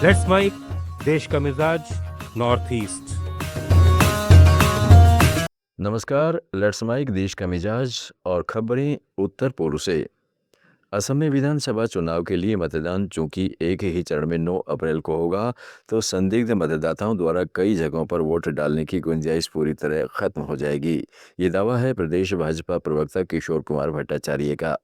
Let's mic देश का मिजाज नॉर्थ ईस्ट। नमस्कार, लेट्स माइक देश का मिजाज और खबरें उत्तर पूर्व से। असम में विधानसभा चुनाव के लिए मतदान चूंकि एक ही चरण में 9 अप्रैल को होगा, तो संदिग्ध मतदाताओं द्वारा कई जगहों पर वोट डालने की गुंजाइश पूरी तरह खत्म हो जाएगी। ये दावा है प्रदेश भाजपा प्रवक्ता किशोर कुमार भट्टाचार्य का।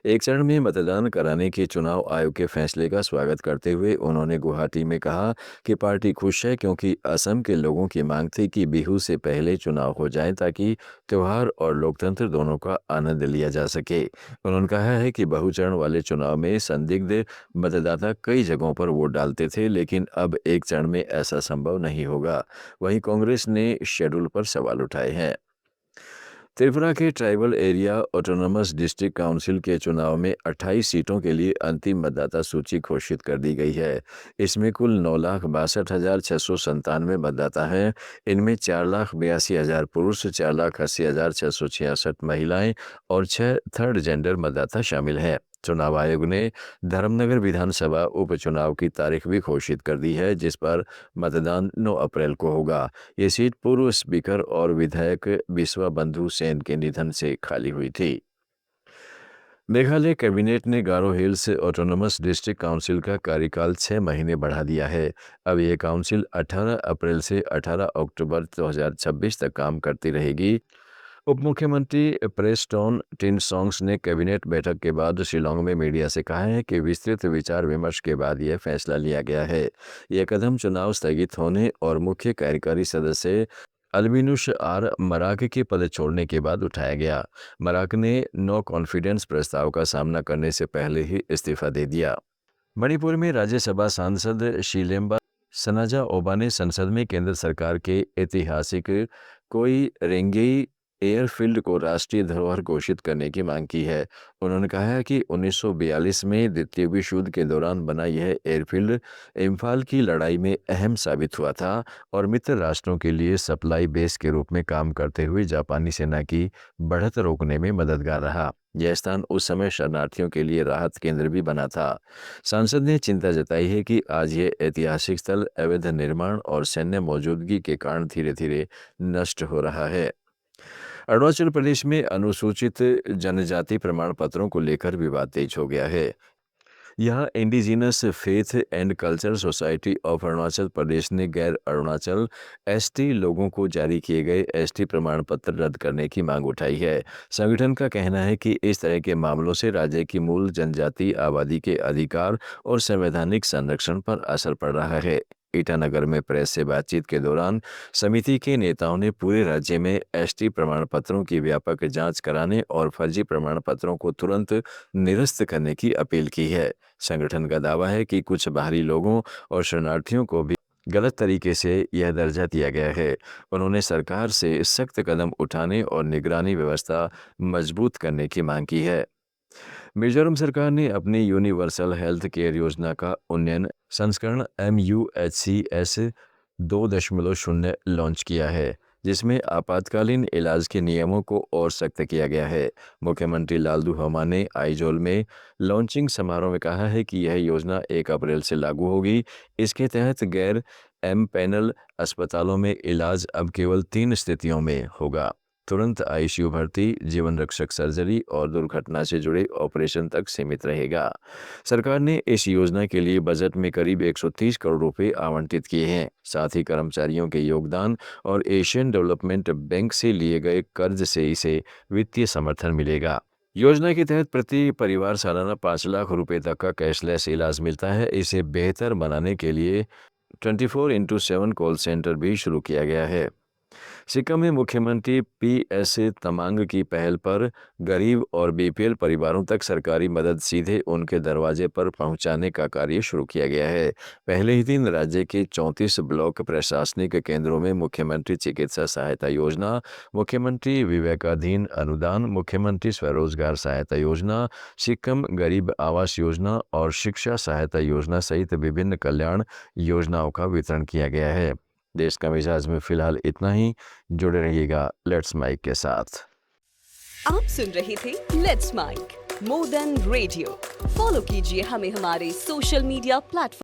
एक चरण में मतदान कराने के चुनाव आयोग के फैसले का स्वागत करते हुए उन्होंने गुवाहाटी में कहा कि पार्टी खुश है, क्योंकि असम के लोगों की मांग थी कि बिहू से पहले चुनाव हो जाए ताकि त्योहार और लोकतंत्र दोनों का आनंद लिया जा सके। उन्होंने कहा है कि बहुचरण वाले चुनाव में संदिग्ध मतदाता कई जगहों पर वोट डालते थे, लेकिन अब एक चरण में ऐसा संभव नहीं होगा। वहीं कांग्रेस ने शेड्यूल पर सवाल उठाए हैं। त्रिपुरा के tribal area autonomous district council के चुनाव में 28 सीटों के लिए अंतिम मतदाता सूची घोषित कर दी गई है। इसमें कुल 9,62,697 मतदाता हैं। इनमें 4,82,000 पुरुष, 4,80,666 महिलाएं और 6 थर्ड जेंडर मतदाता शामिल हैं। चुनाव आयोग ने धर्मनगर विधानसभा उपचुनाव की तारीख भी घोषित कर दी है, जिस पर मतदान 9 अप्रैल को होगा। ये सीट पूर्व स्पीकर और विधायक बिस्वा बंधु सेन के निधन से खाली हुई थी। मेघालय कैबिनेट ने गारो हिल्स ऑटोनमस डिस्ट्रिक्ट काउंसिल का कार्यकाल 6 महीने बढ़ा दिया है। अब यह काउंसिल 18 अप्रैल से 18 अक्टूबर 2026 तक काम करती रहेगी। उप मुख्यमंत्री प्रेस्टोन टिनसोंग्स ने कैबिनेट बैठक के बाद शिलोंग में मीडिया से कहा है कि विस्तृत विचार विमर्श के बाद यह फैसला लिया गया है। यह कदम चुनाव स्थगित होने और मुख्य कार्यकारी सदस्य अल्बिनुश आर मराक के पद छोड़ने के बाद उठाया गया। मराक ने नो कॉन्फिडेंस प्रस्ताव का सामना करने से पहले ही इस्तीफा दे दिया। मणिपुर में राज्यसभा सांसद शीलेम्बा सनाजा ओबा ने संसद में केंद्र सरकार के ऐतिहासिक कोई रेंगेई एयरफील्ड को राष्ट्रीय धरोहर घोषित करने की मांग की है। उन्होंने कहा है कि 1942 में द्वितीय विश्व युद्ध के दौरान बना यह एयरफील्ड इम्फाल की लड़ाई में अहम साबित हुआ था और मित्र राष्ट्रों के लिए सप्लाई बेस के रूप में काम करते हुए जापानी सेना की बढ़त रोकने में मददगार रहा। यह स्थान उस समय शरणार्थियों के लिए राहत केंद्र भी बना था। सांसद ने चिंता जताई है कि आज ये ऐतिहासिक स्थल अवैध निर्माण और सैन्य मौजूदगी के कारण धीरे धीरे नष्ट हो रहा है। अरुणाचल प्रदेश में अनुसूचित जनजाति प्रमाण पत्रों को लेकर विवाद तेज हो गया है। यहाँ indigenous faith and culture society of Arunachal Pradesh ने गैर अरुणाचल एसटी लोगों को जारी किए गए एसटी प्रमाण पत्र रद्द करने की मांग उठाई है। संगठन का कहना है कि इस तरह के मामलों से राज्य की मूल जनजाति आबादी के अधिकार और संवैधानिक संरक्षण पर असर पड़ रहा है। ईटानगर में प्रेस से बातचीत के दौरान समिति के नेताओं ने पूरे राज्य में एसटी प्रमाण पत्रों की व्यापक जांच कराने और फर्जी प्रमाण पत्रों को तुरंत निरस्त करने की अपील की है। संगठन का दावा है कि कुछ बाहरी लोगों और शरणार्थियों को भी गलत तरीके से यह दर्जा दिया गया है। उन्होंने सरकार से सख्त कदम उठाने और निगरानी व्यवस्था मजबूत करने की मांग की है। मिजोरम सरकार ने अपनी यूनिवर्सल हेल्थ केयर योजना का उन्नयन संस्करण MUHCS 2.0 लॉन्च किया है, जिसमें आपातकालीन इलाज के नियमों को और सख्त किया गया है। मुख्यमंत्री लालदू हमा ने आइजोल में लॉन्चिंग समारोह में कहा है कि यह योजना 1 अप्रैल से लागू होगी। इसके तहत गैर एम पैनल अस्पतालों में इलाज अब केवल 3 स्थितियों में होगा: तुरंत ICU भर्ती, जीवन रक्षक सर्जरी और दुर्घटना से जुड़े ऑपरेशन तक सीमित रहेगा। सरकार ने इस योजना के लिए बजट में करीब 130 करोड़ रुपए आवंटित किए हैं। साथ ही कर्मचारियों के योगदान और एशियन डेवलपमेंट बैंक से लिए गए कर्ज से इसे वित्तीय समर्थन मिलेगा। योजना के तहत प्रति परिवार सालाना 5 लाख रुपए तक का कैशलेस इलाज मिलता है। इसे बेहतर बनाने के लिए 24x7 कॉल सेंटर भी शुरू किया गया है। सिक्किम में मुख्यमंत्री PS तमांग की पहल पर गरीब और BPL परिवारों तक सरकारी मदद सीधे उनके दरवाजे पर पहुंचाने का कार्य शुरू किया गया है। पहले ही दिन राज्य के 34 ब्लॉक प्रशासनिक केंद्रों में मुख्यमंत्री चिकित्सा सहायता योजना, मुख्यमंत्री विवेकाधीन अनुदान, मुख्यमंत्री स्वरोजगार सहायता योजना, सिक्किम गरीब आवास योजना और शिक्षा सहायता योजना सहित विभिन्न कल्याण योजनाओं का वितरण किया गया है। देश का मिजाज में फिलहाल इतना ही। जुड़े रहिएगा लेट्स माइक के साथ। आप सुन रहे थे let's mike more than radio. Follow कीजिए हमें हमारे सोशल मीडिया प्लेटफॉर्म